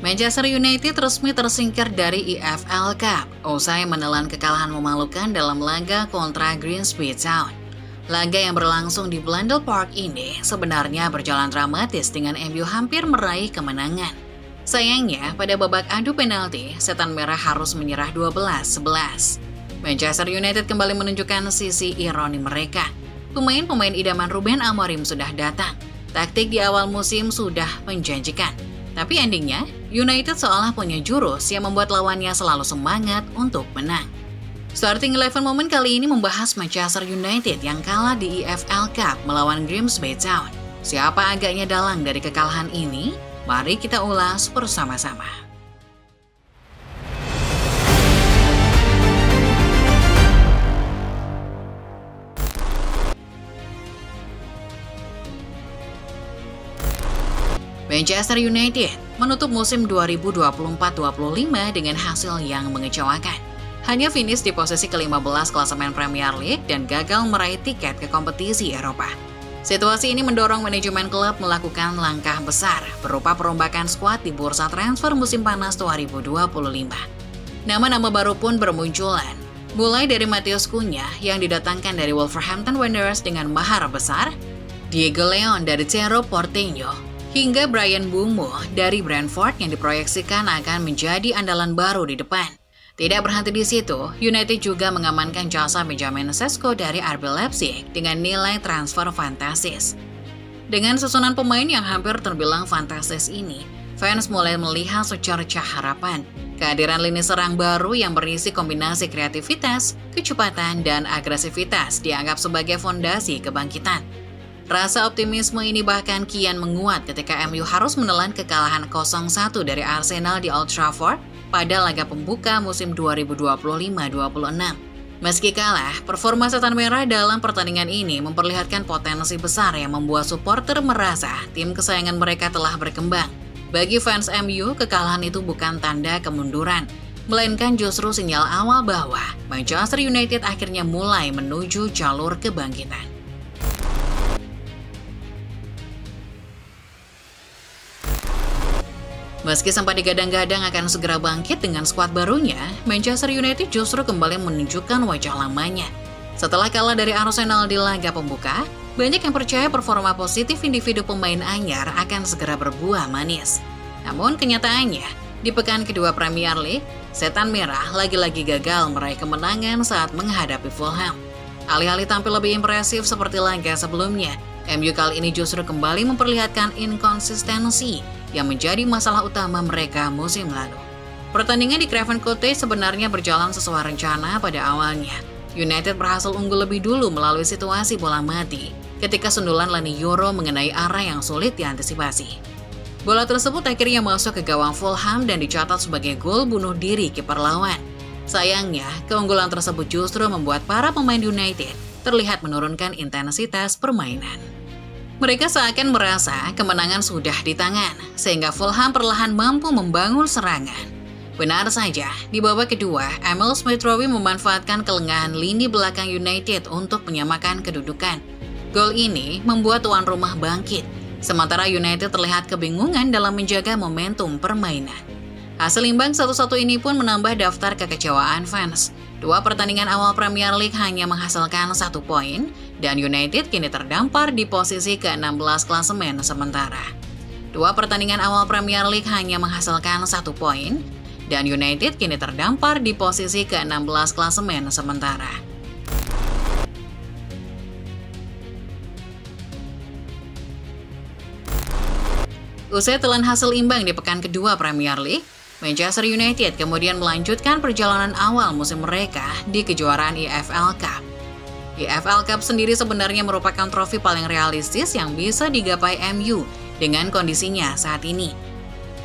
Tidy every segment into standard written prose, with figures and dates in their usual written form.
Manchester United resmi tersingkir dari EFL Cup usai menelan kekalahan memalukan dalam laga kontra Grimsby Town. Laga yang berlangsung di Blundell Park ini sebenarnya berjalan dramatis dengan MU hampir meraih kemenangan. Sayangnya, pada babak adu penalti, Setan Merah harus menyerah 12-11. Manchester United kembali menunjukkan sisi ironi mereka. Pemain-pemain idaman Ruben Amorim sudah datang. Taktik di awal musim sudah menjanjikan. Tapi endingnya, United seolah punya jurus yang membuat lawannya selalu semangat untuk menang. Starting 11 Moment kali ini membahas Manchester United yang kalah di EFL Cup melawan Grimsby Town. Siapa agaknya dalang dari kekalahan ini? Mari kita ulas bersama-sama. Manchester United menutup musim 2024-25 dengan hasil yang mengecewakan. Hanya finish di posisi ke-15 klasemen Premier League dan gagal meraih tiket ke kompetisi Eropa. Situasi ini mendorong manajemen klub melakukan langkah besar berupa perombakan skuad di bursa transfer musim panas 2025. Nama-nama baru pun bermunculan, mulai dari Matheus Cunha yang didatangkan dari Wolverhampton Wanderers dengan mahar besar, Diego Leon dari Cerro Porteño, hingga Bryan Mbeumo dari Brentford yang diproyeksikan akan menjadi andalan baru di depan. Tidak berhenti di situ, United juga mengamankan jasa Benjamin Sesko dari RB Leipzig dengan nilai transfer fantastis. Dengan susunan pemain yang hampir terbilang fantastis ini, fans mulai melihat secercah harapan. Kehadiran lini serang baru yang berisi kombinasi kreativitas, kecepatan, dan agresivitas dianggap sebagai fondasi kebangkitan. Rasa optimisme ini bahkan kian menguat ketika MU harus menelan kekalahan 0-1 dari Arsenal di Old Trafford pada laga pembuka musim 2025-26. Meski kalah, performa Setan Merah dalam pertandingan ini memperlihatkan potensi besar yang membuat supporter merasa tim kesayangan mereka telah berkembang. Bagi fans MU, kekalahan itu bukan tanda kemunduran, melainkan justru sinyal awal bahwa Manchester United akhirnya mulai menuju jalur kebangkitan. Meski sempat digadang-gadang akan segera bangkit dengan skuad barunya, Manchester United justru kembali menunjukkan wajah lamanya. Setelah kalah dari Arsenal di laga pembuka, banyak yang percaya performa positif individu pemain anyar akan segera berbuah manis. Namun kenyataannya, di pekan kedua Premier League, Setan Merah lagi-lagi gagal meraih kemenangan saat menghadapi Fulham. Alih-alih tampil lebih impresif seperti laga sebelumnya, MU kali ini justru kembali memperlihatkan inkonsistensi yang menjadi masalah utama mereka musim lalu. Pertandingan di Craven Cottage sebenarnya berjalan sesuai rencana pada awalnya. United berhasil unggul lebih dulu melalui situasi bola mati ketika sundulan Leny Yoro mengenai arah yang sulit diantisipasi. Bola tersebut akhirnya masuk ke gawang Fulham dan dicatat sebagai gol bunuh diri kiper lawan. Sayangnya, keunggulan tersebut justru membuat para pemain United terlihat menurunkan intensitas permainan. Mereka seakan merasa kemenangan sudah di tangan, sehingga Fulham perlahan mampu membangun serangan. Benar saja, di babak kedua, Emil Smith-Rowe memanfaatkan kelengahan lini belakang United untuk menyamakan kedudukan. Gol ini membuat tuan rumah bangkit, sementara United terlihat kebingungan dalam menjaga momentum permainan. Hasil imbang 1-1 ini pun menambah daftar kekecewaan fans. Dua pertandingan awal Premier League hanya menghasilkan 1 poin, dan United kini terdampar di posisi ke-16 klasemen sementara. Dua pertandingan awal Premier League hanya menghasilkan 1 poin, dan United kini terdampar di posisi ke-16 klasemen sementara. Usai telan hasil imbang di pekan kedua Premier League, Manchester United kemudian melanjutkan perjalanan awal musim mereka di kejuaraan EFL Cup. EFL Cup sendiri sebenarnya merupakan trofi paling realistis yang bisa digapai MU dengan kondisinya saat ini.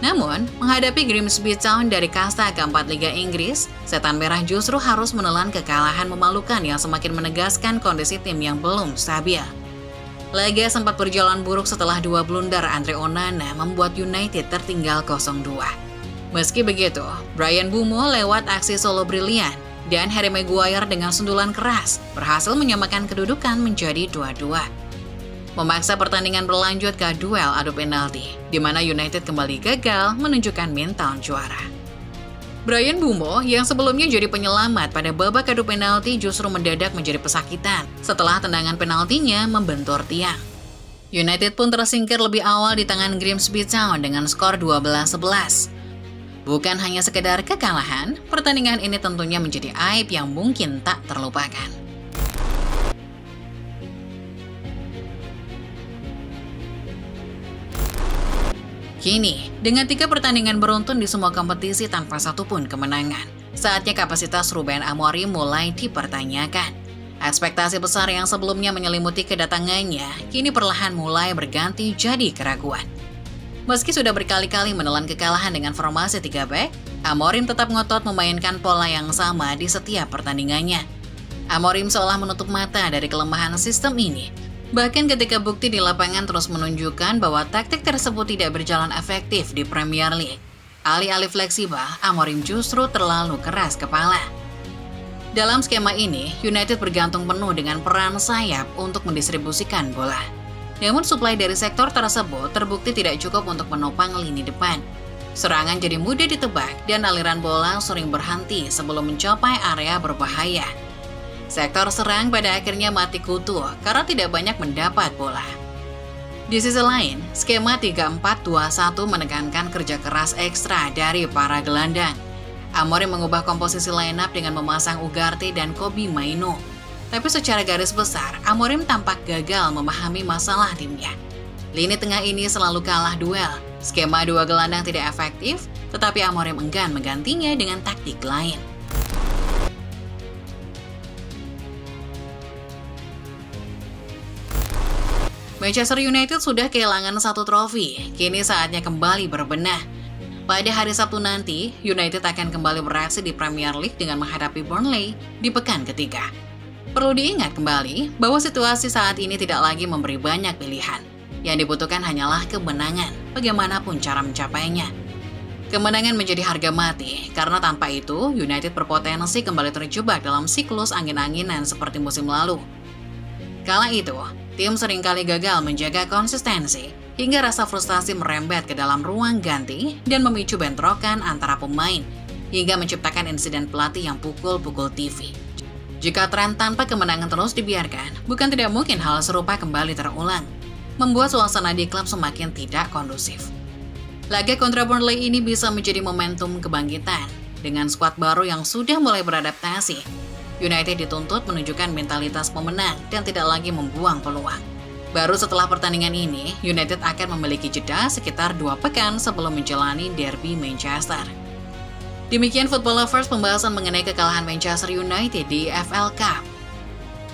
Namun, menghadapi Grimsby Town dari kasta keempat Liga Inggris, Setan Merah justru harus menelan kekalahan memalukan yang semakin menegaskan kondisi tim yang belum stabil. Laga sempat berjalan buruk setelah 2 blunder Andre Onana membuat United tertinggal 0-2. Meski begitu, Bryan Mbeumo lewat aksi solo brilian dan Harry Maguire dengan sundulan keras berhasil menyamakan kedudukan menjadi 2-2. memaksa pertandingan berlanjut ke duel adu penalti, di mana United kembali gagal menunjukkan mental juara. Bryan Mbeumo yang sebelumnya jadi penyelamat pada babak adu penalti justru mendadak menjadi pesakitan setelah tendangan penaltinya membentur tiang. United pun tersingkir lebih awal di tangan Grimsby Town dengan skor 12-11. Bukan hanya sekedar kekalahan, pertandingan ini tentunya menjadi aib yang mungkin tak terlupakan. Kini, dengan 3 pertandingan beruntun di semua kompetisi tanpa satupun kemenangan, saatnya kapasitas Ruben Amorim mulai dipertanyakan. Ekspektasi besar yang sebelumnya menyelimuti kedatangannya, kini perlahan mulai berganti jadi keraguan. Meski sudah berkali-kali menelan kekalahan dengan formasi 3 back, Amorim tetap ngotot memainkan pola yang sama di setiap pertandingannya. Amorim seolah menutup mata dari kelemahan sistem ini. Bahkan ketika bukti di lapangan terus menunjukkan bahwa taktik tersebut tidak berjalan efektif di Premier League. Alih-alih fleksibel, Amorim justru terlalu keras kepala. Dalam skema ini, United bergantung penuh dengan peran sayap untuk mendistribusikan bola. Namun suplai dari sektor tersebut terbukti tidak cukup untuk menopang lini depan. Serangan jadi mudah ditebak dan aliran bola sering berhenti sebelum mencapai area berbahaya. Sektor serang pada akhirnya mati kutu karena tidak banyak mendapat bola. Di sisi lain, skema 3-4-2-1 menekankan kerja keras ekstra dari para gelandang. Amorim mengubah komposisi lineup dengan memasang Ugarte dan Kobbie Mainoo. Tapi secara garis besar, Amorim tampak gagal memahami masalah timnya. Lini tengah ini selalu kalah duel. Skema 2 gelandang tidak efektif, tetapi Amorim enggan menggantinya dengan taktik lain. Manchester United sudah kehilangan 1 trofi, kini saatnya kembali berbenah. Pada hari Sabtu nanti, United akan kembali beraksi di Premier League dengan menghadapi Burnley di pekan ketiga. Perlu diingat kembali bahwa situasi saat ini tidak lagi memberi banyak pilihan. Yang dibutuhkan hanyalah kemenangan, bagaimanapun cara mencapainya. Kemenangan menjadi harga mati, karena tanpa itu, United berpotensi kembali terjebak dalam siklus angin-anginan seperti musim lalu. Kala itu, tim seringkali gagal menjaga konsistensi, hingga rasa frustasi merembet ke dalam ruang ganti dan memicu bentrokan antara pemain, hingga menciptakan insiden pelatih yang pukul-pukul TV. Jika tren tanpa kemenangan terus dibiarkan, bukan tidak mungkin hal serupa kembali terulang, membuat suasana di klub semakin tidak kondusif. Laga kontra Burnley ini bisa menjadi momentum kebangkitan. Dengan skuad baru yang sudah mulai beradaptasi, United dituntut menunjukkan mentalitas pemenang dan tidak lagi membuang peluang. Baru setelah pertandingan ini, United akan memiliki jeda sekitar 2 pekan sebelum menjalani derby Manchester. Demikian Football Lovers pembahasan mengenai kekalahan Manchester United di FL Cup.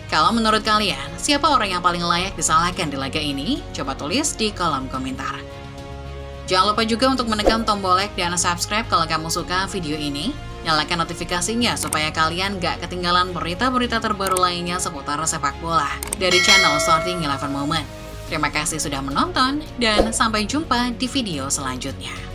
Kalau menurut kalian, siapa orang yang paling layak disalahkan di laga ini? Coba tulis di kolom komentar. Jangan lupa juga untuk menekan tombol like dan subscribe kalau kamu suka video ini. Nyalakan notifikasinya supaya kalian gak ketinggalan berita-berita terbaru lainnya seputar sepak bola dari channel Starting 11 Moment. Terima kasih sudah menonton dan sampai jumpa di video selanjutnya.